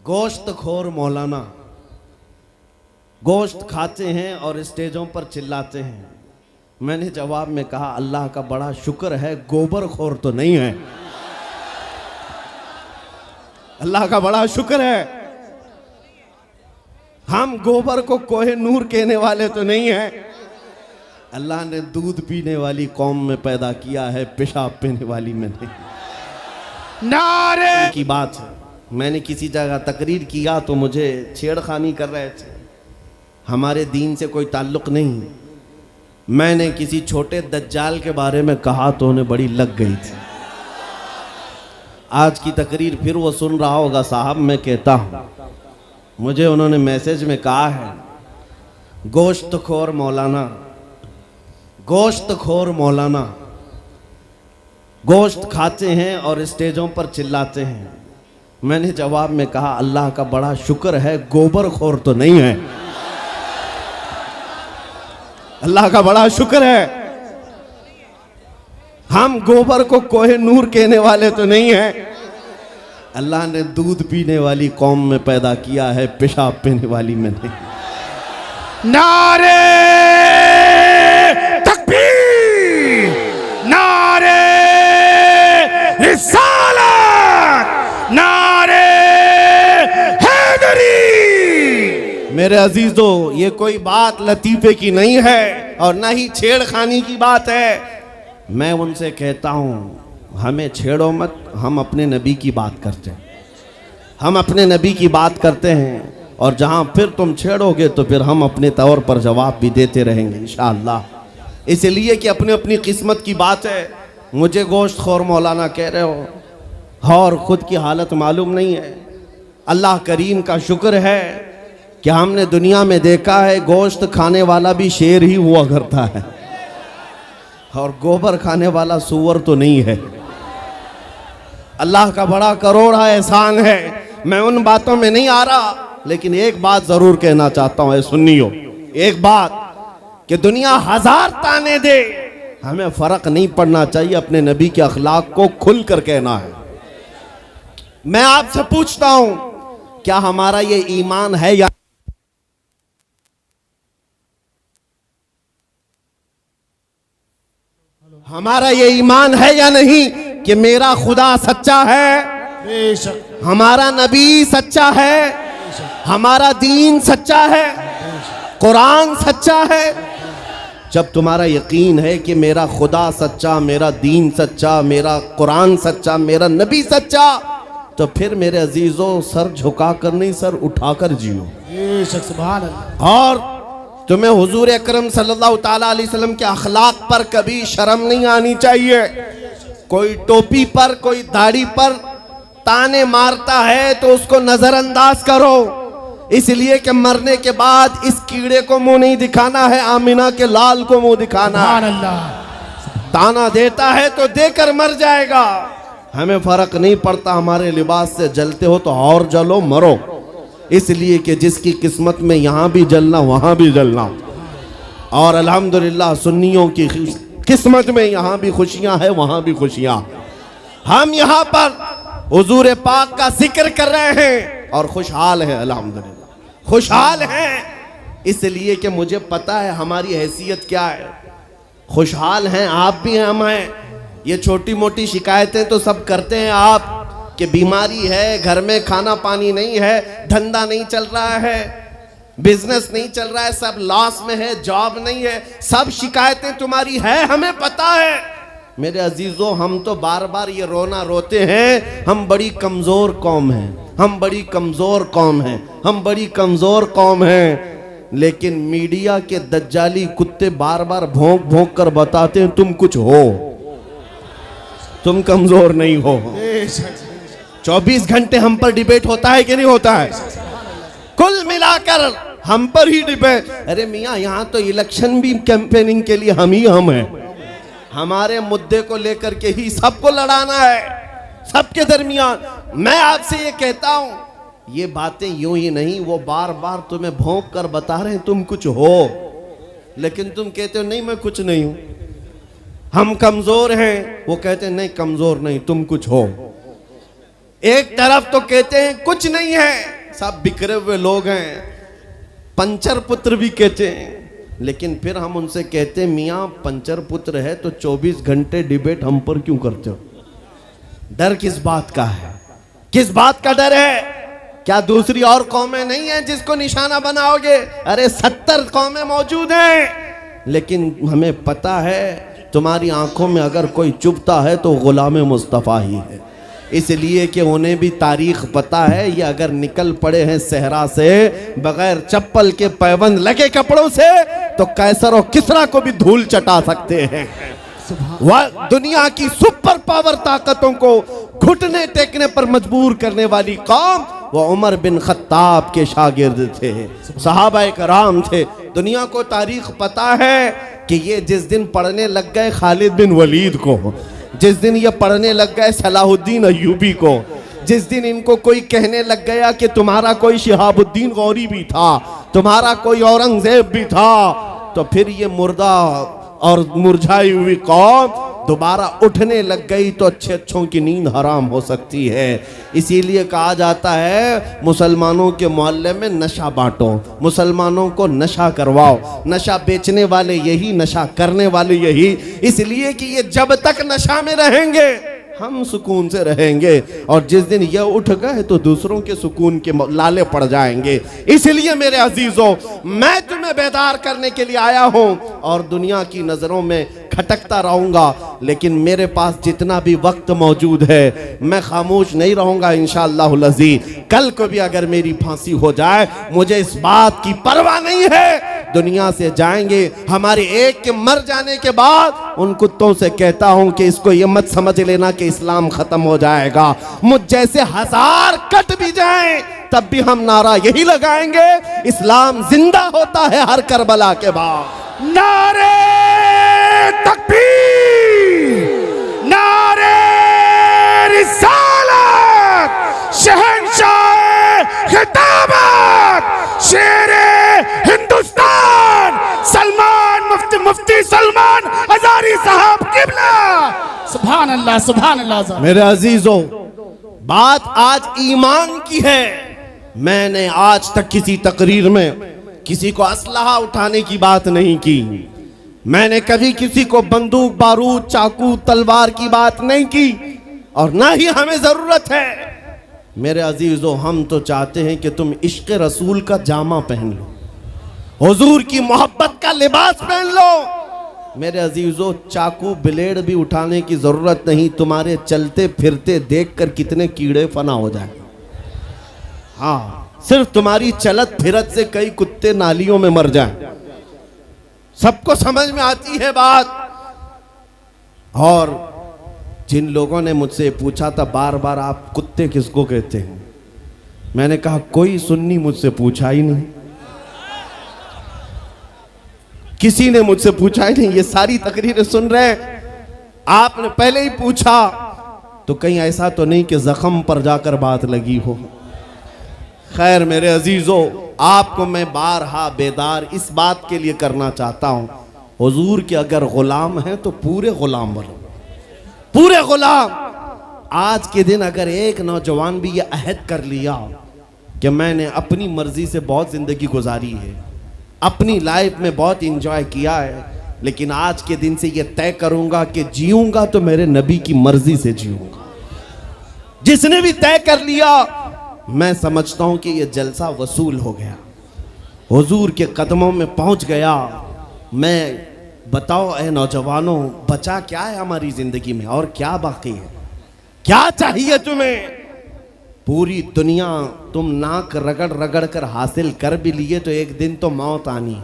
गोश्त खोर मौलाना गोश्त खाते हैं और स्टेजों पर चिल्लाते हैं। मैंने जवाब में कहा अल्लाह का बड़ा शुक्र है गोबर खोर तो नहीं है। अल्लाह का बड़ा शुक्र है हम गोबर को कोहे नूर कहने वाले तो नहीं हैं। अल्लाह ने दूध पीने वाली कौम में पैदा किया है, पेशाब पीने वाली में नहीं। नारे की बात है। मैंने किसी जगह तकरीर किया तो मुझे छेड़खानी कर रहे थे, हमारे दीन से कोई ताल्लुक नहीं। मैंने किसी छोटे दज्जाल के बारे में कहा तो उन्हें बड़ी लग गई थी। आज की तकरीर फिर वो सुन रहा होगा साहब, मैं कहता हूँ मुझे उन्होंने मैसेज में कहा है गोश्त खोर मौलाना, गोश्त खोर मौलाना गोश्त खाते हैं और स्टेजों पर चिल्लाते हैं। मैंने जवाब में कहा अल्लाह का बड़ा शुक्र है गोबर खोर तो नहीं है। अल्लाह का बड़ा शुक्र है हम गोबर को कोहे नूर कहने वाले तो नहीं हैं। अल्लाह ने दूध पीने वाली कौम में पैदा किया है, पेशाब पीने वाली में नहीं। नारे तकबीर, नारे रिसालत, नारे हैदरी। मेरे अजीजों, ये कोई बात लतीफे की नहीं है और ना ही छेड़खानी की बात है। मैं उनसे कहता हूँ हमें छेड़ो मत, हम अपने नबी की बात करते हैं, हम अपने नबी की बात करते हैं। और जहाँ फिर तुम छेड़ोगे तो फिर हम अपने तौर पर जवाब भी देते रहेंगे इंशाअल्लाह। इसलिए कि अपनी अपनी किस्मत की बात है। मुझे गोश्त खोर मौलाना कह रहे हो और ख़ुद की हालत मालूम नहीं है। अल्लाह करीम का शुक्र है कि हमने दुनिया में देखा है गोश्त खाने वाला भी शेर ही हुआ करता है और गोबर खाने वाला सूअर तो नहीं है। अल्लाह का बड़ा करोड़ा एहसान है। मैं उन बातों में नहीं आ रहा, लेकिन एक बात जरूर कहना चाहता हूं, सुनियो एक बात, कि दुनिया हजार ताने दे, हमें फर्क नहीं पड़ना चाहिए। अपने नबी के अखलाक को खुल कर कहना है। मैं आपसे पूछता हूं क्या हमारा ये ईमान है या हमारा ये ईमान है या नहीं कि मेरा खुदा सच्चा है, बेशक हमारा नबी सच्चा है, हमारा दीन सच्चा है, कुरान सच्चा है। जब तुम्हारा यकीन है कि मेरा खुदा सच्चा, मेरा दीन सच्चा, मेरा कुरान सच्चा, मेरा नबी सच्चा, तो फिर मेरे अजीजों सर झुकाकर नहीं सर उठाकर जियो। बेशक सुभान अल्लाह। और तुम्हें हुजूर अकरम सल्लल्लाहु ताला अलैहि वसल्लम के अखलाक पर कभी शर्म नहीं आनी चाहिए। कोई टोपी पर, कोई दाढ़ी पर ताने मारता है तो उसको नजरअंदाज करो, इसलिए कि मरने के बाद इस कीड़े को मुंह नहीं दिखाना है, आमिना के लाल को मुंह दिखाना सुभान है। अल्लाह। ताना देता है तो देकर मर जाएगा। हमें फर्क नहीं पड़ता, हमारे लिबास से जलते हो तो और जलो, मरो, इसलिए कि जिसकी किस्मत में यहाँ भी जलना वहाँ भी जलना। और अल्हम्दुलिल्लाह सुन्नियों की किस्मत में यहाँ भी खुशियाँ हैं, वहाँ भी खुशियाँ। हम यहाँ पर हुजूर पाक का जिक्र कर रहे हैं और खुशहाल हैं, अल्हम्दुलिल्लाह खुशहाल हैं, इसलिए कि मुझे पता है हमारी हैसियत क्या है। खुशहाल हैं, आप भी हैं, हम हैं। ये छोटी मोटी शिकायतें तो सब करते हैं आप कि बीमारी है, घर में खाना पानी नहीं है, धंधा नहीं चल रहा है, बिजनेस नहीं चल रहा है, सब लॉस में है, जॉब नहीं है, सब शिकायतें तुम्हारी है, हमें पता है। मेरे अजीजों, हम तो बार बार ये रोना रोते हैं, हम बड़ी कमज़ोर कौम हैं, हम बड़ी कमज़ोर कौम हैं, हम बड़ी कमज़ोर कौम हैं। लेकिन मीडिया के दज्जाली कुत्ते बार बार भौंक भौंक कर बताते हैं तुम कुछ हो, तुम कमज़ोर नहीं हो। 24 घंटे हम पर डिबेट होता है कि नहीं होता है? कुल मिलाकर हम पर ही डिबेट। अरे मियाँ, यहाँ तो इलेक्शन भी कैंपेनिंग के लिए हम हैं। हमारे मुद्दे को लेकर के ही सबको लड़ाना है, सबके दरमियान। मैं आपसे ये कहता हूँ, ये बातें यूं ही नहीं, वो बार बार तुम्हें भौंक कर बता रहे हैं तुम कुछ हो, लेकिन तुम कहते हो नहीं मैं कुछ नहीं हूं, हम कमजोर हैं। वो कहते हैं नहीं कमजोर नहीं, तुम कुछ हो। एक तरफ तो कहते हैं कुछ नहीं है, सब बिखरे हुए लोग हैं, पंचर पुत्र भी कहते हैं, लेकिन फिर हम उनसे कहते हैं मियाँ पंचर पुत्र है तो 24 घंटे डिबेट हम पर क्यों करते हो? डर किस बात का है? किस बात का डर है? क्या दूसरी और कौमें नहीं हैं जिसको निशाना बनाओगे? अरे 70 कौमें मौजूद हैं, लेकिन हमें पता है तुम्हारी आंखों में अगर कोई चुभता है तो गुलाम मुस्तफ़ा ही है, इसलिए कि उन्हें भी तारीख पता है। ये अगर निकल पड़े हैं सहरा से बगैर चप्पल के पैबंद लगे कपड़ों से तो कैसर और किसरा को भी धूल चटा सकते हैं। वह दुनिया की सुपर पावर ताकतों को घुटने टेकने पर मजबूर करने वाली कौम वो उमर बिन खत्ताब के शागिर्द थे, सहाबाए कराम थे। दुनिया को तारीख पता है कि ये जिस दिन पढ़ने लग गए खालिद बिन वलीद को, जिस दिन ये पढ़ने लग गए सलाहुद्दीन अय्यूबी को, जिस दिन इनको कोई कहने लग गया कि तुम्हारा कोई शिहाबुद्दीन गौरी भी था, तुम्हारा कोई औरंगजेब भी था, तो फिर ये मुर्दा और मुरझाई हुई कौम दोबारा उठने लग गई तो अच्छे अच्छों की नींद हराम हो सकती है। इसीलिए कहा जाता है मुसलमानों के मोहल्ले में नशा बांटो, मुसलमानों को नशा करवाओ, नशा बेचने वाले यही, नशा करने वाले यही, इसलिए कि ये जब तक नशा में रहेंगे हम सुकून से रहेंगे, और जिस दिन ये उठ गए तो दूसरों के सुकून के लाले पड़ जाएंगे। इसलिए मेरे अजीजों, मैं तुम्हें बेदार करने के लिए आया हूं और दुनिया की नजरों में खटकता रहूंगा, लेकिन मेरे पास जितना भी वक्त मौजूद है मैं खामोश नहीं रहूंगा इंशाअल्लाह अज़ीज़। कल को भी अगर मेरी फांसी हो जाए मुझे इस बात की परवाह नहीं है, दुनिया से जाएंगे। हमारे एक के मर जाने के बाद उन कुत्तों से कहता हूं कि इसको ये मत समझ लेना कि इस्लाम खत्म हो जाएगा, मुझ जैसे 1000 कट भी जाएं तब भी हम नारा यही लगाएंगे, इस्लाम जिंदा होता है हर करबला के बाद। नारे तकबीर, नारे रिसालत, शहंशाह खिताबत, शेरे हिंदुस्तान सलमान मुफ्ती सलमान हजारी साहब किबला। सुभान अल्लाह, सुभान अल्लाह। मेरे अजीजों, बात आज ईमान की है। मैंने आज तक किसी तकरीर में किसी को असलहा उठाने की बात नहीं की, मैंने कभी किसी को बंदूक बारूद चाकू तलवार की बात नहीं की, और ना ही हमें जरूरत है। मेरे अजीजों, हम तो चाहते हैं कि तुम इश्क रसूल का जामा पहन लो, हुजूर की मोहब्बत का लिबास पहन लो। मेरे अजीजों, चाकू ब्लेड भी उठाने की जरूरत नहीं, तुम्हारे चलते फिरते देखकर कितने कीड़े फना हो जाए। हाँ, सिर्फ तुम्हारी चलत फिरत से कई कुत्ते नालियों में मर जाएं। सबको समझ में आती है बात। और जिन लोगों ने मुझसे पूछा था बार बार आप कुत्ते किसको कहते हैं, मैंने कहा कोई सुन्नी मुझसे पूछा ही नहीं, किसी ने मुझसे पूछा ही नहीं। ये सारी तकरीरें सुन रहे हैं, आपने पहले ही पूछा तो कहीं ऐसा तो नहीं कि जख्म पर जाकर बात लगी हो। खैर मेरे अजीजों, आपको मैं बारहा बेदार इस बात के लिए करना चाहता हूं, हुजूर के अगर गुलाम हैं तो पूरे गुलाम बनो, पूरे गुलाम। आज के दिन अगर एक नौजवान भी ये अहद कर लिया कि मैंने अपनी मर्जी से बहुत जिंदगी गुजारी है, अपनी लाइफ में बहुत इंजॉय किया है, लेकिन आज के दिन से ये तय करूंगा कि जीऊंगा तो मेरे नबी की मर्जी से जीऊंगा, जिसने भी तय कर लिया, मैं समझता हूं कि ये जलसा वसूल हो गया, हुजूर के कदमों में पहुंच गया। मैं बताओ ए नौजवानों, बचा क्या है हमारी जिंदगी में और क्या बाकी है? क्या चाहिए तुम्हें? पूरी दुनिया तुम नाक रगड़ रगड़ कर हासिल कर भी लिए तो एक दिन तो मौत आनी है,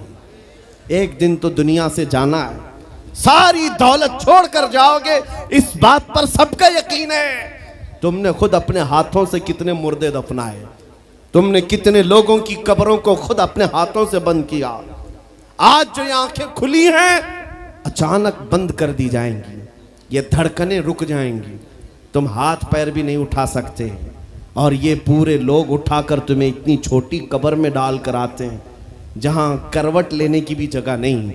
एक दिन तो दुनिया से जाना है। सारी दौलत छोड़कर जाओगे, इस बात पर सबका यकीन है। तुमने खुद अपने हाथों से कितने मुर्दे दफनाए, तुमने कितने लोगों की कब्रों को खुद अपने हाथों से बंद किया। आज जो ये आंखें खुली हैं अचानक बंद कर दी जाएंगी, ये धड़कनें रुक जाएंगी, तुम हाथ पैर भी नहीं उठा सकते, और ये पूरे लोग उठाकर तुम्हें इतनी छोटी कब्र में डाल कर आते हैं जहां करवट लेने की भी जगह नहीं,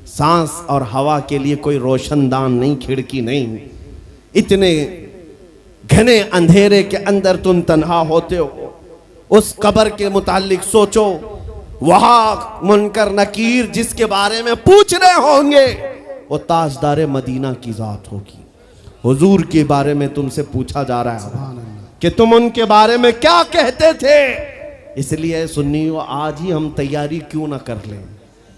सांस और हवा के लिए कोई रोशनदान नहीं, खिड़की नहीं। इतने घने अंधेरे के अंदर तुम तन्हा होते हो, उस कब्र के मुतालिक सोचो। वहां मुनकर नकीर जिसके बारे में पूछ रहे होंगे वो ताजदार मदीना की जात होगी। हुजूर के बारे में तुमसे पूछा जा रहा है कि तुम उनके बारे में क्या कहते थे। इसलिए सुन्नियों, आज ही हम तैयारी क्यों ना कर लें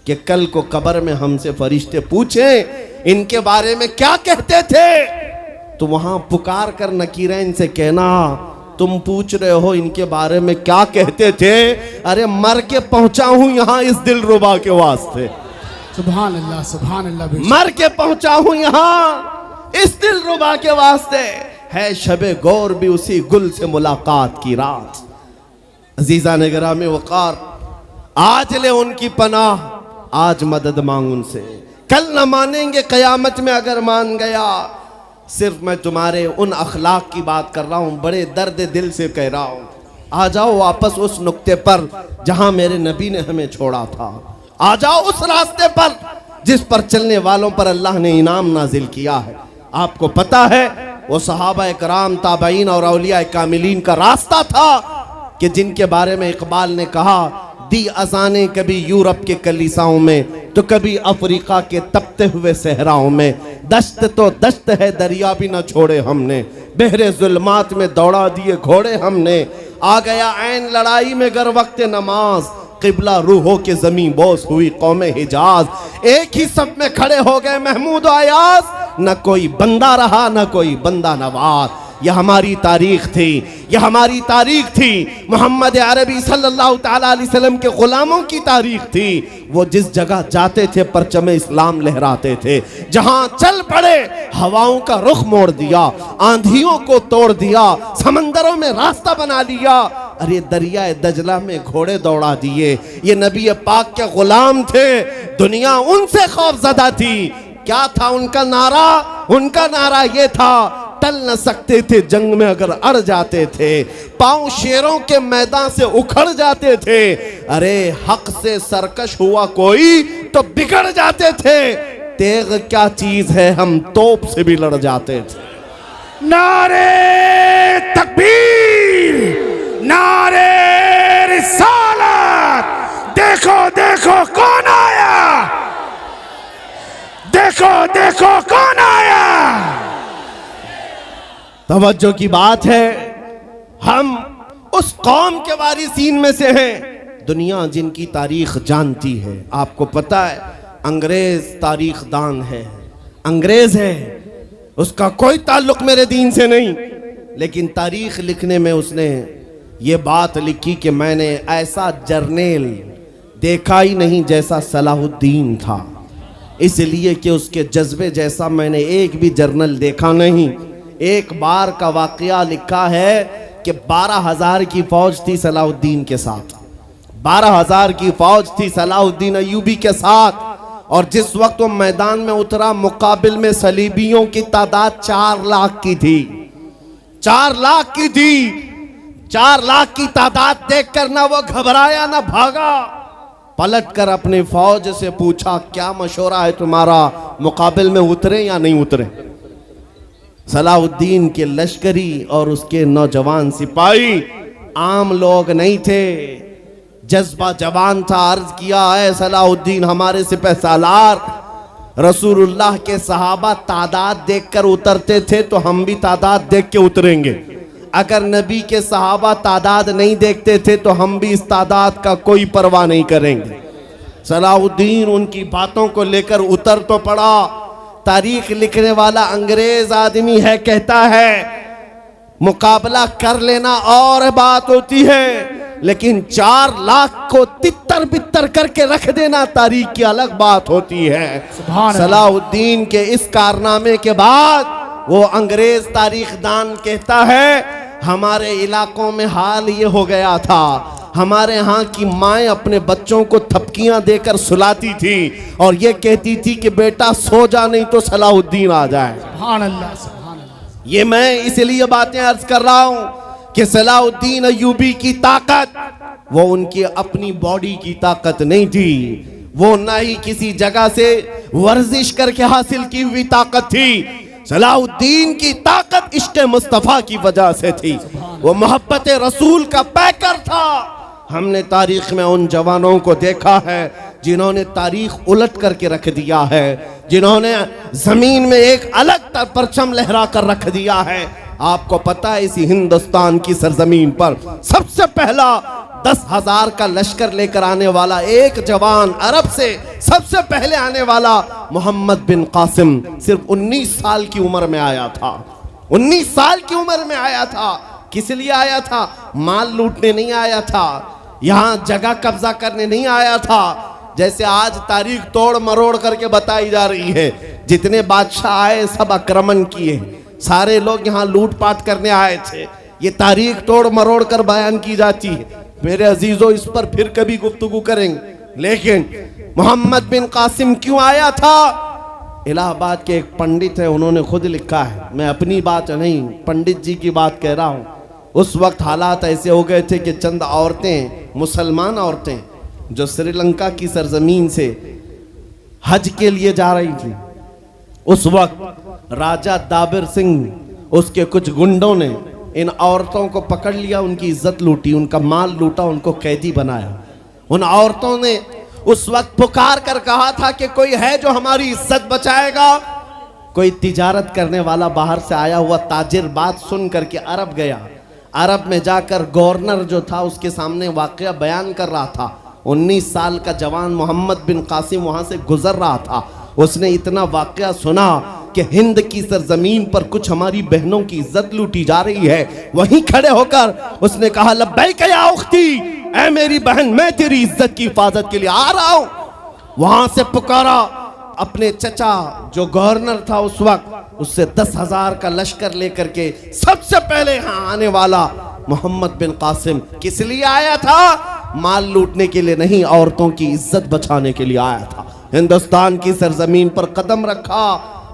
कि कल को कब्र में हमसे फरिश्ते पूछें इनके बारे में क्या कहते थे, तो वहां पुकार कर नकीरैन से कहना तुम पूछ रहे हो इनके बारे में क्या कहते थे, अरे मर के पहुंचा हूं यहां इस दिलरुबा के वास्ते। सुभान अल्लाह, सुभान अल्लाह। मर के पहुंचा हूं यहां इस दिलरुबा के वास्ते। है शबे गौर भी उसी गुल से मुलाकात की रात। अजीजा ने गिरामी वकार, आज ले उनकी पनाह, आज मदद मांग उनसे। कल न मानेंगे कयामत में अगर मान गया। सिर्फ मैं तुम्हारे उन अखलाक की बात कर रहा हूं, बड़े दर्द दिल से कह रहा हूं। आ जाओ वापस उस नुक्ते पर जहां मेरे नबी ने हमें छोड़ा था। आ जाओ उस रास्ते पर जिस पर चलने वालों पर अल्लाह ने इनाम नाजिल किया है। आपको पता है वो सहाबा इकराम, ताबईन और औलिया कामिलीन का रास्ता था कि जिनके बारे में इकबाल ने कहा, दी अजाने कभी यूरोप के कलीसाओं में तो कभी अफ्रीका के तपते हुए सहराओं में। दश्त तो दश्त है दरिया भी न छोड़े हमने, बहरे जुल्मात में दौड़ा दिए घोड़े हमने। आ गया ऐन लड़ाई में गर वक्त नमाज, किबला रूहों के जमीन बोस हुई कौमे हिजाज। एक ही सब में खड़े हो गए महमूद आयाज, न कोई बंदा रहा न कोई बंदा नवाज। यह हमारी तारीख थी, यह हमारी तारीख थी। मोहम्मद अरबी सल्लल्लाहु ताला अलैहि वसल्लम के गुलामों की तारीख थी। वो जिस जगह जाते थे परचम इस्लाम लहराते थे। जहां चल पड़े हवाओं का रुख मोड़ दिया, आंधियों को तोड़ दिया, समंदरों में रास्ता बना लिया। अरे दरिया दजला में घोड़े दौड़ा दिए। ये नबी पाक के गुलाम थे, दुनिया उनसे खौफजदा थी। क्या था उनका नारा? उनका नारा ये था, टल न सकते थे जंग में अगर अड़ जाते थे, पांव शेरों के मैदान से उखड़ जाते थे। अरे हक से सरकश हुआ कोई तो बिगड़ जाते थे। तेग क्या चीज है, हम तोप से भी लड़ जाते थे। नारे तकबीर, नारे रिसालत। देखो देखो कौन आया, देखो देखो कौन आया। तवज्जो की बात है, हम उस कौम के वारिसीन में से हैं दुनिया जिनकी तारीख जानती है। आपको पता है अंग्रेज तारीख दान है, अंग्रेज है, उसका कोई ताल्लुक मेरे दीन से नहीं, लेकिन तारीख लिखने में उसने ये बात लिखी कि मैंने ऐसा जर्नेल देखा ही नहीं जैसा सलाहुद्दीन था, इसलिए कि उसके जज्बे जैसा मैंने एक भी जर्नल देखा नहीं। एक बार का वाकया लिखा है कि 12,000 की फौज थी सलाहुद्दीन के साथ, 12,000 की फौज थी सलाहुद्दीन अय्यूबी के साथ। और जिस वक्त वो मैदान में उतरा, मुकाबिल में सलीबियों की तादाद 4 लाख की थी, 4 लाख की थी। 4 लाख की तादाद देखकर ना वो घबराया ना भागा, पलट कर अपनी फौज से पूछा, क्या मशवरा है तुम्हारा, मुकाबिल में उतरे या नहीं उतरे। सलाहुद्दीन के लश्करी और उसके नौजवान सिपाही आम लोग नहीं थे, जज्बा जवान था। अर्ज किया है सलाहुद्दीन हमारे सिपह सालार, रसूलुल्लाह के सहाबा तादाद देखकर उतरते थे तो हम भी तादाद देख के उतरेंगे। अगर नबी के सहाबा तादाद नहीं देखते थे तो हम भी इस तादाद का कोई परवाह नहीं करेंगे। सलाहुद्दीन उनकी बातों को लेकर उतर तो पड़ा। तारीख लिखने वाला अंग्रेज आदमी है, कहता है मुकाबला कर लेना और बात होती है, लेकिन 4 लाख को तितर बितर करके रख देना तारीख की अलग बात होती है। सलाहुद्दीन के इस कारनामे के बाद वो अंग्रेज तारीखदान कहता है हमारे इलाकों में हाल ये हो गया था, हमारे यहाँ की माएँ अपने बच्चों को थपकियां देकर सुलाती थी और ये कहती थी कि बेटा सो जा नहीं तो सलाहुद्दीन आ जाए। सुभान अल्लाह, सुभान अल्लाह। ये मैं इसलिए बातें अर्ज कर रहा हूँ कि सलाहुद्दीन अय्यूबी की ताकत वो उनकी अपनी बॉडी की ताकत नहीं थी, वो ना ही किसी जगह से वर्जिश करके हासिल की हुई ताकत थी। सलाहुद्दीन की ताकत इश्क़ मुस्तफ़ा की वजह से थी। वो मोहब्बत रसूल का पैकर था। हमने तारीख में उन जवानों को देखा है जिन्होंने तारीख उलट करके रख दिया है, जिन्होंने जमीन में एक अलग परचम लहरा कर रख दिया है। आपको पता है इसी हिंदुस्तान की सरजमीन पर सबसे पहला 10,000 का लश्कर लेकर आने वाला एक जवान अरब से सबसे पहले आने वाला मोहम्मद बिन कासिम सिर्फ 19 साल की उम्र में आया था। 19 साल की उम्र में आया था। किस लिए आया था? माल लूटने नहीं आया था, यहां जगह कब्जा करने नहीं आया था। जैसे आज तारीख तोड़ मरोड़ करके बताई जा रही है, जितने बादशाह आए सब आक्रमण किए, सारे लोग यहाँ लूटपाट करने आए थे। ये तारीख तोड़ मरोड़ कर बयान की जाती है। मेरे अजीजों, इस पर फिर कभी गुफ्तगू करेंगे। लेकिन मोहम्मद बिन कासिम क्यों आया था? इलाहाबाद के एक पंडित है, उन्होंने खुद लिखा है, मैं अपनी बात नहीं पंडित जी की बात कह रहा हूँ। उस वक्त हालात ऐसे हो गए थे कि चंद औरतें, मुसलमान औरतें जो श्रीलंका की सरजमीन से हज के लिए जा रही थी, उस वक्त राजा दाबिर सिंह उसके कुछ गुंडों ने इन औरतों को पकड़ लिया, उनकी इज्जत लूटी, उनका माल लूटा, उनको कैदी बनाया। उन औरतों ने उस वक्त पुकार कर कहा था कि कोई है जो हमारी इज्जत बचाएगा। कोई तिजारत करने वाला बाहर से आया हुआ ताजिर बात सुन करके अरब गया। अरब में जाकर गवर्नर जो था उसके सामने वाकया बयान कर रहा था। 19 साल का जवान मोहम्मद बिन कासिम वहां से गुजर रहा था। उसने इतना वाकया सुना कि हिंद की सरजमीन पर कुछ हमारी बहनों की इज्जत लूटी जा रही है। वहीं खड़े होकर उसने कहा, लब्बैक या उख्ती, ऐ मेरी बहन, मैं तेरी इज्जत की हिफाजत के लिए आ रहा हूं। वहां से पुकारा अपने चचा जो गवर्नर था उस वक्त, उससे 10,000 का लश्कर लेकर के सबसे पहले यहाँ आने वाला मोहम्मद बिन कासिम किस लिए आया था? माल लूटने के लिए नहीं, औरतों की इज्जत बचाने के लिए आया था। हिंदुस्तान की सरजमीन पर कदम रखा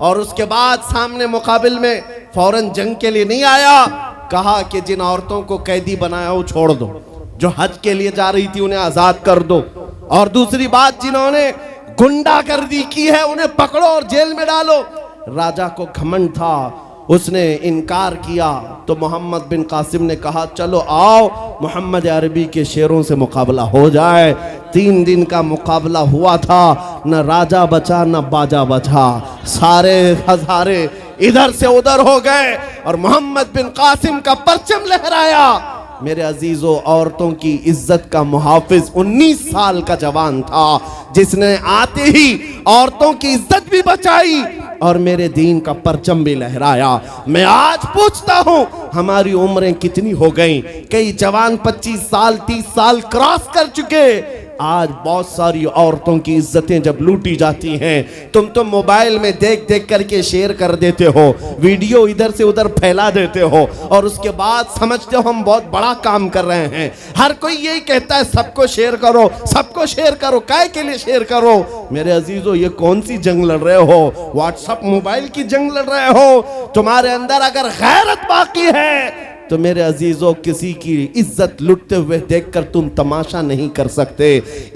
और उसके बाद सामने मुकाबिल में फौरन जंग के लिए नहीं आया। कहा कि जिन औरतों को कैदी बनाया वो छोड़ दो, जो हज के लिए जा रही थी उन्हें आजाद कर दो, और दूसरी बात जिन्होंने गुंडागर्दी की है उन्हें पकड़ो और जेल में डालो। राजा को घमंड था, उसने इनकार किया तो मोहम्मद बिन कासिम ने कहा, चलो आओ मोहम्मद अरबी के शेरों से मुकाबला हो जाए। 3 दिन का मुकाबला हुआ था, न राजा बचा न बाजा बचा, सारे हजारे इधर से उधर हो गए और मोहम्मद बिन कासिम का परचम लहराया। मेरे अजीजों, औरतों की इज्जत का मुहाफिज 19 साल का जवान था, जिसने आते ही औरतों की इज्जत भी बचाई और मेरे दीन का परचम भी लहराया। मैं आज पूछता हूं, हमारी उम्रें कितनी हो गई? कई जवान 25 साल 30 साल क्रॉस कर चुके। आज बहुत सारी औरतों की इज्जतें जब लूटी जाती हैं, तुम तो मोबाइल में देख देख करके शेयर कर देते हो, वीडियो इधर से उधर फैला देते हो और उसके बाद समझते हो हम बहुत बड़ा काम कर रहे हैं। हर कोई यही कहता है सबको शेयर करो, सबको शेयर करो। काय के लिए शेयर करो? मेरे अजीजों, ये कौन सी जंग लड़ रहे हो? व्हाट्सएप मोबाइल की जंग लड़ रहे हो? तुम्हारे अंदर अगर गैरत बाकी है तो मेरे अजीजों, किसी की इज्जत लुटते हुए देखकर तुम तमाशा नहीं कर सकते।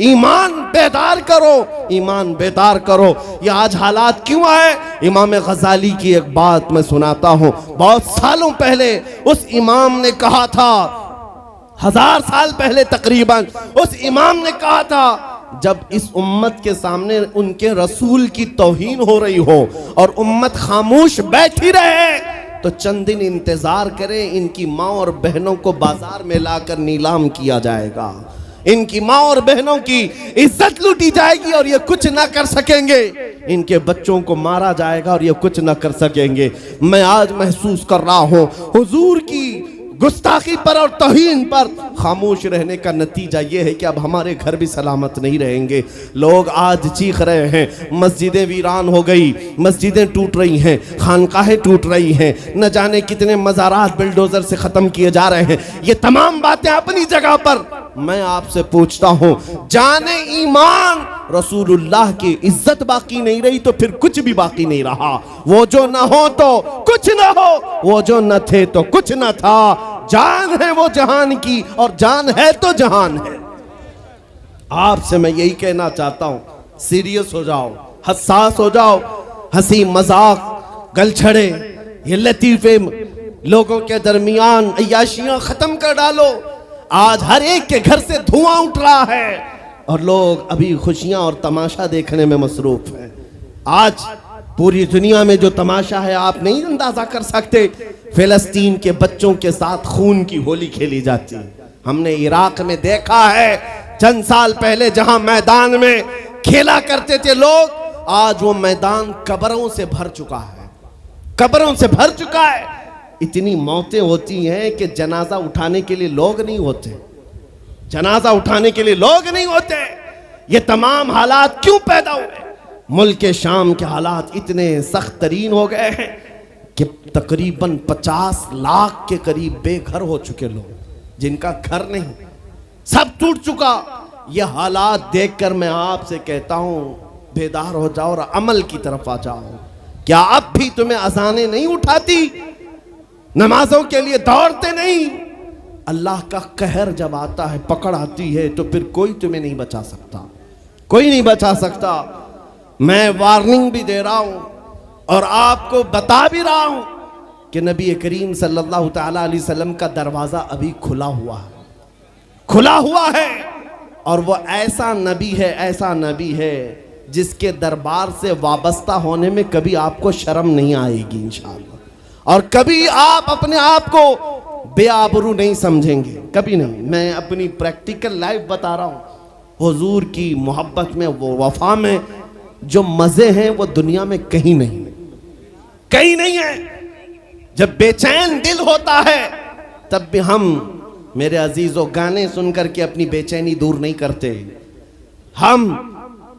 ईमान बेदार करो, ईमान बेदार करो। ये आज हालात क्यों आए? इमाम गजाली की एक बात मैं सुनाता हूं। बहुत सालों पहले उस इमाम ने कहा था, 1000 साल पहले तकरीबन, उस इमाम ने कहा था, जब इस उम्मत के सामने उनके रसूल की तौहीन हो रही हो और उम्मत खामोश बैठी रहे तो चंद दिन इंतजार करें, इनकी माँ और बहनों को बाजार में लाकर नीलाम किया जाएगा, इनकी माँ और बहनों की इज्जत लूटी जाएगी और ये कुछ ना कर सकेंगे, इनके बच्चों को मारा जाएगा और ये कुछ ना कर सकेंगे। मैं आज महसूस कर रहा हूँ हुजूर की गुस्ताखी पर और तौहीन पर खामोश रहने का नतीजा ये है कि अब हमारे घर भी सलामत नहीं रहेंगे। लोग आज चीख रहे हैं, मस्जिदें वीरान हो गई, मस्जिदें टूट रही हैं, खानकाहें टूट रही हैं, न जाने कितने मज़ारात बिल्डोजर से ख़त्म किए जा रहे हैं। ये तमाम बातें अपनी जगह पर। मैं आपसे पूछता हूँ, जाने ईमान रसूलुल्लाह की इज्जत बाकी नहीं रही तो फिर कुछ भी बाकी नहीं रहा। वो जो न हो तो कुछ न हो, वो जो न थे तो कुछ न था। जान है वो जहान की और जान है तो जहान है। आपसे मैं यही कहना चाहता हूं, सीरियस हो जाओ, हसास हो जाओ। हंसी मजाक गलछड़े, ये लतीफे लोगों के दरमियान अय्याशियां खत्म कर डालो। आज हर एक के घर से धुआं उठ रहा है और लोग अभी खुशियां और तमाशा देखने में मसरूफ हैं। आज पूरी दुनिया में जो तमाशा है आप नहीं अंदाजा कर सकते। फिलिस्तीन के बच्चों के साथ खून की होली खेली जाती है। हमने इराक में देखा है चंद साल पहले जहां मैदान में खेला करते थे लोग, आज वो मैदान कब्रों से भर चुका है, कब्रों से भर चुका है। इतनी मौतें होती हैं कि जनाजा उठाने के लिए लोग नहीं होते, जनाजा उठाने के लिए लोग नहीं होते। ये तमाम हालात क्यों पैदा हुए? मुल्क के शाम के हालात इतने सख्त तरीन हो गए हैं कि तकरीबन 50 लाख के करीब बेघर हो चुके लोग, जिनका घर नहीं, सब टूट चुका। ये हालात देखकर मैं आपसे कहता हूं बेदार हो जाओ और अमल की तरफ आ जाओ। क्या अब भी तुम्हें अजानें नहीं उठाती? नमाजों के लिए दौड़ते नहीं? अल्लाह का कहर जब आता है, पकड़ आती है, तो फिर कोई तुम्हें नहीं बचा सकता, कोई नहीं बचा सकता। मैं वार्निंग भी दे रहा हूं और आपको बता भी रहा हूं कि नबी करीम सल्लल्लाहु तआला अलैहि वसल्लम का दरवाजा अभी खुला हुआ है, खुला हुआ है। और वो ऐसा नबी है, ऐसा नबी है जिसके दरबार से वाबस्ता होने में कभी आपको शर्म नहीं आएगी इंशाअल्लाह, और कभी आप अपने आप को बेआबरू नहीं समझेंगे, कभी नहीं। मैं अपनी प्रैक्टिकल लाइफ बता रहा हूँ। हुजूर की मोहब्बत में, वो वफा में जो मज़े हैं वो दुनिया में कहीं नहीं, कहीं नहीं है। जब बेचैन दिल होता है तब भी हम, मेरे अजीजों, गाने सुनकर के अपनी बेचैनी दूर नहीं करते। हम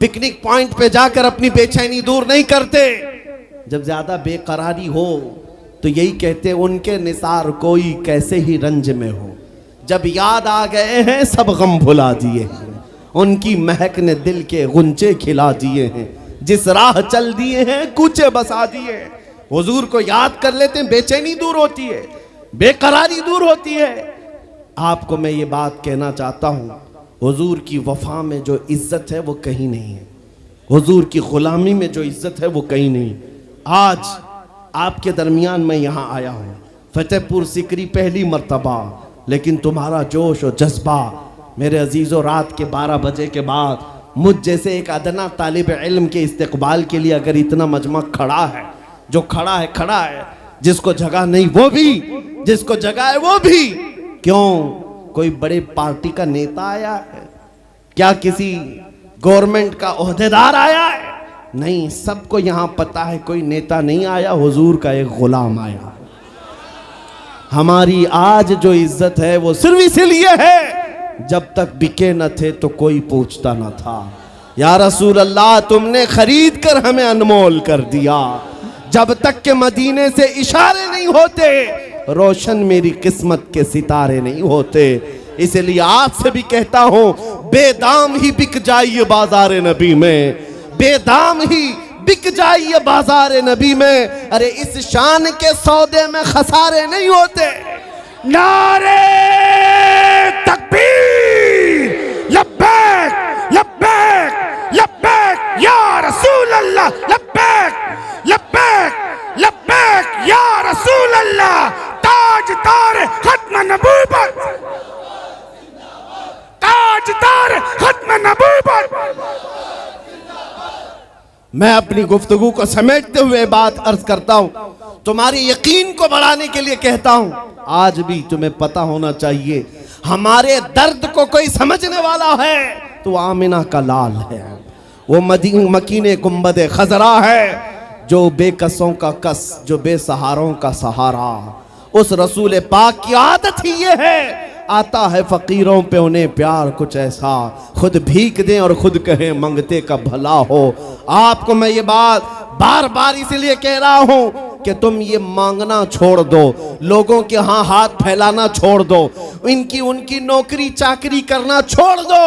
पिकनिक पॉइंट पे जाकर अपनी बेचैनी दूर नहीं करते। जब ज्यादा बेकरारी हो तो यही कहते हैं उनके निसार कोई कैसे ही रंज में हो। जब याद आ गए हैं सब गम भुला दिए हैं, उनकी महक ने दिल के गुंचे खिला दिए हैं, जिस राह चल दिए हैं कूचे बसा दिए हैं। हुजूर को याद कर लेते हैं, बेचैनी दूर होती है, बेकरारी दूर होती है। आपको मैं ये बात कहना चाहता हूँ, हुजूर की वफा में जो इज्जत है वो कहीं नहीं है, हुजूर की गुलामी में जो इज्जत है वो कहीं नहीं। आज आपके दरमियान मैं यहाँ आया हूँ, फतेहपुर सिकरी पहली मर्तबा, लेकिन तुम्हारा जोश और जज्बा मेरे अजीज़ों, रात के 12 बजे के बाद मुझ जैसे एक अदना तालिब इल्म के इस्तकबाल के लिए अगर इतना मजमा खड़ा है, जो खड़ा है खड़ा है, जिसको जगह नहीं वो भी, जिसको जगह है वो भी। क्यों? कोई बड़े पार्टी का नेता आया है क्या? किसी गवर्नमेंट का ओहदेदार आया है? नहीं, सबको यहां पता है कोई नेता नहीं आया, हुजूर का एक गुलाम आया। हमारी आज जो इज्जत है वो सिर्फ इसीलिए है जब तक बिके न थे तो कोई पूछता न था। या रसूल अल्लाह, तुमने खरीद कर हमें अनमोल कर दिया। जब तक के मदीने से इशारे नहीं होते, रोशन मेरी किस्मत के सितारे नहीं होते। इसलिए आपसे भी कहता हूं, बेदाम ही बिक जाइए बाजार नबी में, बेदाम ही बिक जाइए बाजार नबी में। अरे इस शान के सौदे में खसारे नहीं होते। नारे तकबीर, लब्बैक लब्बैक लब्बैक या रसूल अल्लाह, लब्बैक लब्बैक लब्बैक या रसूल अल्लाह। ताजदार खत्म नबूवत, ताजदार खत्म नबूवत। मैं अपनी गुफ्तगू को समेटते हुए बात अर्ज करता हूं, तुम्हारे यकीन को बढ़ाने के लिए कहता हूं, आज भी तुम्हें पता होना चाहिए हमारे दर्द को कोई समझने वाला है तो आमिना का लाल है, वो मकीने गुंबद खजरा है, जो बेकसों का कस, जो बेसहारों का सहारा। उस रसूल पाक की आदत ही ये है, आता है फकीरों पे उन्हें प्यार कुछ ऐसा, खुद भीख दें और खुद कहें मंगते का भला हो। आपको मैं ये बात बार बार इसलिए कह रहा हूं कि तुम ये मांगना छोड़ दो, लोगों के यहाँ हाथ फैलाना छोड़ दो, इनकी उनकी नौकरी चाकरी करना छोड़ दो।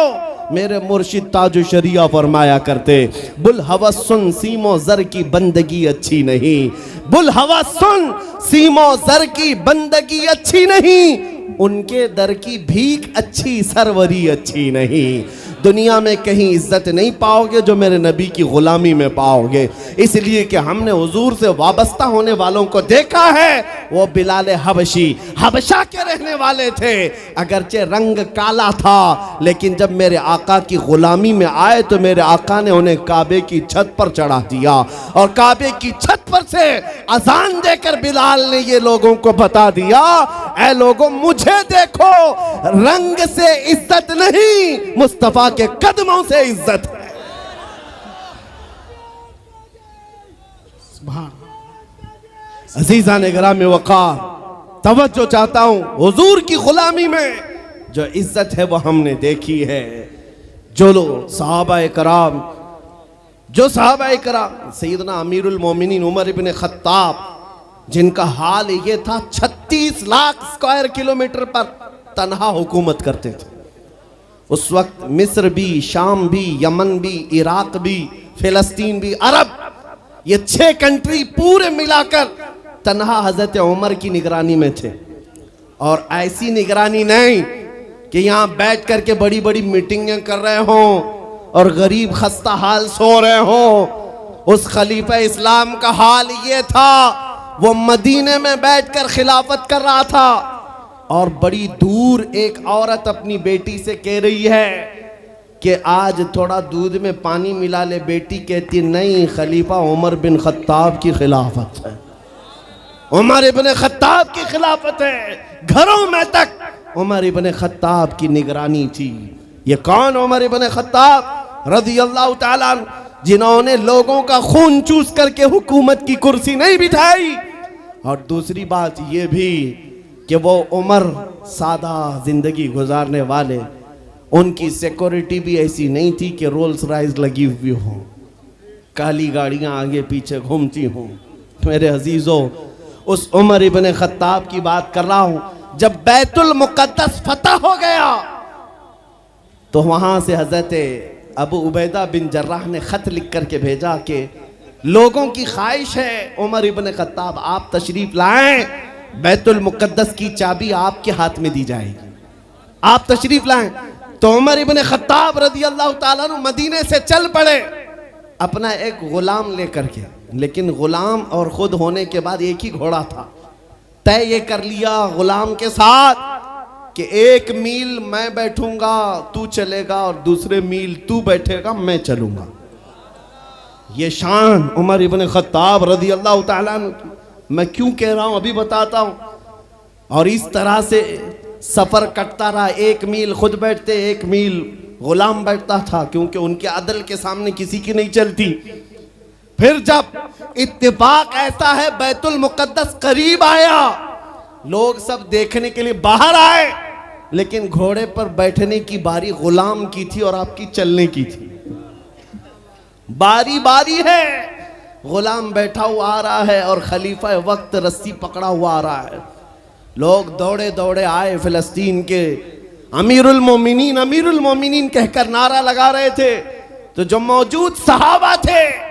मेरे मुर्शिद ताजु शरिया फरमाया करते, बुल हवस सुन सीमो जर की बंदगी अच्छी नहीं, बुल हवस सुन सीमो जर की बंदगी अच्छी नहीं, उनके दर की भीख अच्छी, सरवरी अच्छी नहीं। दुनिया में कहीं इज्जत नहीं पाओगे जो मेरे नबी की गुलामी में पाओगे। इसलिए कि हमने हुजूर से वाबस्ता होने वालों को देखा है। वो बिलाल हबशी हबशा के रहने वाले थे, अगरचे रंग काला था, लेकिन जब मेरे आका की गुलामी में आए तो मेरे आका ने उन्हें काबे की छत पर चढ़ा दिया और काबे की छत पर से अजान देकर बिलाल ने ये लोगों को बता दिया, ऐ लोगों मुझे देखो, रंग से इज्जत नहीं, मुस्तफा के कदमों से इज्जत है। अजीजा ने ग्राम वक़ार, तवज्जो चाहता हूं, हुजूर की गुलामी में जो इज्जत है वो हमने देखी है। जो लोग सहाबाए कराम, जो सहाबाए कराम, सैयदना अमीरुल मोमिनीन उमर इब्न खत्ताब, जिनका हाल ये था 36 लाख स्क्वायर किलोमीटर पर तन्हा हुकूमत करते थे। उस वक्त मिस्र भी, शाम भी, यमन भी, इराक भी, फिलिस्तीन भी, अरब, ये 6 कंट्री पूरे मिलाकर तन्हा हजरत उमर की निगरानी में थे। और ऐसी निगरानी नहीं कि यहाँ बैठ करके बड़ी बड़ी मीटिंगें कर रहे हों और गरीब खस्ता हाल सो रहे हों। उस खलीफा इस्लाम का हाल ये था, वो मदीने में बैठकर खिलाफत कर रहा था और बड़ी दूर एक औरत अपनी बेटी से कह रही है कि आज थोड़ा दूध में पानी मिला ले। बेटी कहती नहीं, खलीफा उमर बिन खत्ताब की खिलाफत है, उमर इब्न खत्ताब की खिलाफत है। घरों में तक उमर इब्न खत्ताब की निगरानी थी। ये कौन? उमर इब्न खत्ताब रज़ियल्लाहु ताला अन्हु, जिन्होंने लोगों का खून चूस करके हुकूमत की कुर्सी नहीं बिठाई। और दूसरी बात ये भी कि वो उमर सादा जिंदगी गुजारने वाले, उनकी सिक्योरिटी भी ऐसी नहीं थी कि रोल्स रॉयस लगी हुई हो, काली गाड़ियां आगे पीछे घूमती हों। मेरे अजीजों, उस उमर इब्न खत्ताब की बात कर रहा हूं। जब बैतुल मुक़द्दस फतह हो गया तो वहां से हजरत अबू उबैदा बिन जर्राह ने खत लिख करके भेजा कि लोगों की ख्वाहिश है उमर इब्न खत्ताब आप तशरीफ लाएं, बैतुल मुक़द्दस की चाबी आपके हाथ में दी जाएगी, आप तशरीफ लाएं। तो उमर इब्न खत्ताब रज़ियल्लाहु ताला अन्हु मदीने से चल पड़े अपना एक गुलाम लेकर के। लेकिन गुलाम और खुद होने के बाद एक ही घोड़ा था। तय ये कर लिया गुलाम के साथ कि 1 मील मैं बैठूंगा तू चलेगा और दूसरे मील तू बैठेगा मैं चलूंगा। ये शान उमर इब्न खत्ताब रज़ियल्लाहु ताला अन्हु की। मैं क्यों कह रहा हूं अभी बताता हूं। और इस तरह से सफर कटता रहा। 1 मील खुद बैठते, 1 मील गुलाम बैठता था, क्योंकि उनके अदल के सामने किसी की नहीं चलती। फिर जब इत्तेफाक ऐसा है बैतुल मुक़द्दस करीब आया, लोग सब देखने के लिए बाहर आए, लेकिन घोड़े पर बैठने की बारी गुलाम की थी और आपकी चलने की थी। बारी बारी है, गुलाम बैठा हुआ आ रहा है और खलीफा वक्त रस्सी पकड़ा हुआ आ रहा है। लोग दौड़े दौड़े आए, फिलिस्तीन के अमीरुल मोमिनीन कहकर नारा लगा रहे थे। तो जो मौजूद सहाबा थे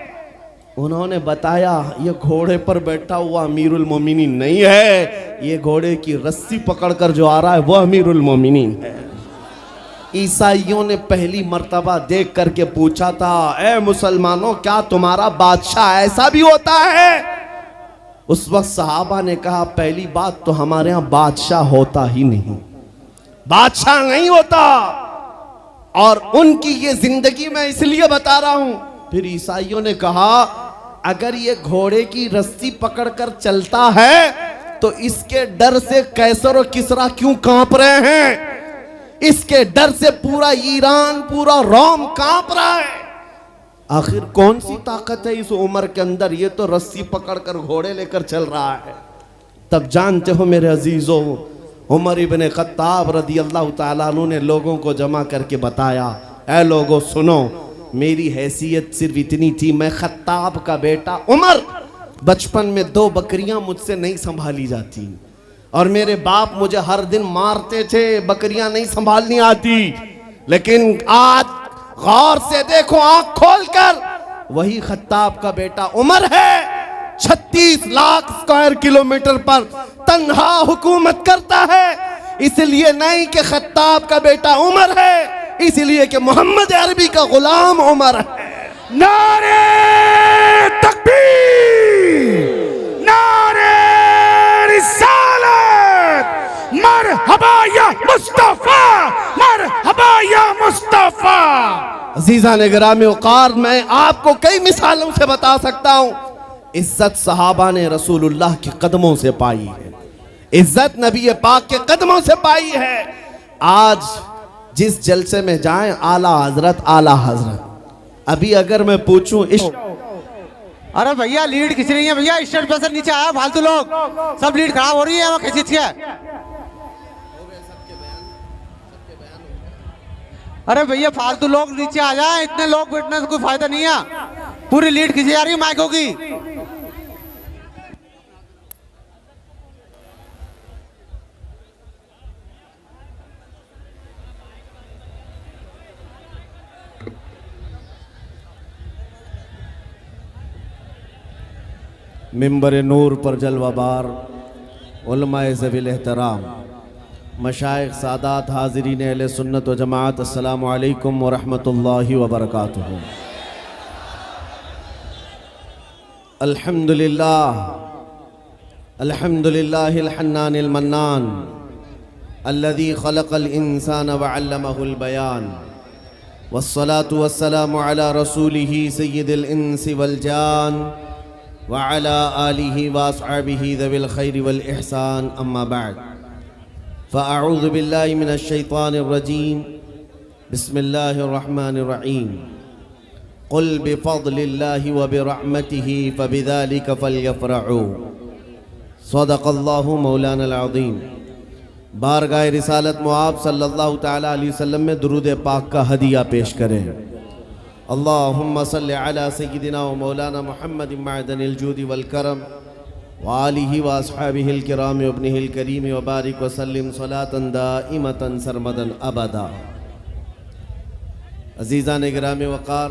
उन्होंने बताया ये घोड़े पर बैठा हुआ अमीरुल मोमिनीन नहीं है, ये घोड़े की रस्सी पकड़कर जो आ रहा है वो अमीरुल मोमिनीन है। ईसाइयों ने पहली मर्तबा देख करके पूछा था, ए मुसलमानों क्या तुम्हारा बादशाह ऐसा भी होता है? उस वक्त सहाबा ने कहा पहली बात तो हमारे यहाँ बादशाह होता ही नहीं, बादशाह नहीं होता। और उनकी ये जिंदगी मैं इसलिए बता रहा हूं। फिर ईसाइयों ने कहा अगर ये घोड़े की रस्सी पकड़कर चलता है तो इसके डर से कैसर और किसरा क्यों कांप रहे हैं? इसके डर से पूरा ईरान, पूरा रोम कांप रहा है। आखिर कौन सी ताकत है इस उमर के अंदर? ये तो रस्सी पकड़कर घोड़े लेकर चल रहा है। तब जानते हो मेरे अजीजों, उमर इब्न खत्ताब रज़ियल्लाहु ताला अन्हु ने लोगों को जमा करके बताया, ऐ लोगों सुनो, मेरी हैसियत सिर्फ इतनी थी, मैं खत्ताब का बेटा उमर, बचपन में 2 बकरियां मुझसे नहीं संभाली जाती और मेरे बाप मुझे हर दिन मारते थे, बकरियां नहीं संभालनी आती। लेकिन आज गौर से देखो, आंख खोलकर, वही खत्ताब का बेटा उमर है। 36 लाख स्क्वायर किलोमीटर पर तन्हा हुकूमत करता है। इसलिए नहीं कि खत्ताब का बेटा उमर है, इसलिए कि मोहम्मद अरबी का गुलाम उमर है। नारे तकबीर, नारे रिसालत, मरहबा या मुस्तफा, मरहबा या मुस्तफा। अजीज़ान गिरामी वक़ार, मैं आपको कई मिसालों से बता सकता हूँ। इज्जत सहाबा ने रसूलुल्लाह के कदमों से पाई है, इज्जत नबी पाक के कदमों से पाई है। आज जिस जलसे में जाएं, आला हजरत आला हजरत, अभी अगर मैं पूछूं अरे भैया लीड खींच रही है भैया, स्टेज पे से नीचे आया फालतू लोग, सब लीड खराब हो रही है, वो खींच के। अरे भैया फालतू लोग नीचे आ जाए, इतने लोग बैठने से कोई फायदा नहीं है, पूरी लीड खींची जा रही है माइकों की। मिंबर नूर पर जलवाबार उलमाए ज़वील एहतराम, मशाइख सादात, हाज़रीन अहले सुन्नत व जमात, अस्सलामु अलैकुम व रहमतुल्लाहि व बरकातुहू। अल्हम्दुलिल्लाह, अल्हम्दुलिल्लाहिल हन्नानिल मन्नान, अल्लज़ी खलक़ल इंसान व अल्लमहुल बयान, वस्सलातु वस्सलामु अला रसूलिही सय्यिदिल इंसी वल जान व अला आलिही व अस्हाबिही ज़विल खैरि वल इहसान, अम्मा बअद। फ़अऊज़ु बिल्लाहि मिनश शैतानिर रजीम, बिस्मिल्लाहिर रहमानिर रहीम। क़ुल बिफ़ज़लिल्लाहि व बिरहमतिही फ़बिज़ालिका फ़ल्यफ़रहू। सदक़ल्लाहु मौलानल अज़ीम। बारगाह रिसालत मुआब सल्लल्लाहु तआला अलैहि वसल्लम में दुरूद पाक का हदिया पेश करें। अल्लाहुम्मा सल्लि अला सय्यिदिना व मौलाना मुहम्मद मअदनिल जूदि वल करम व आलिहि व अस्हाबिहिल किराम व इब्निहिल करीम व बारिक व सल्लिम सलातन दाइमतन सरमदन अबदा। अज़ीज़ान गिरामी वक़ार,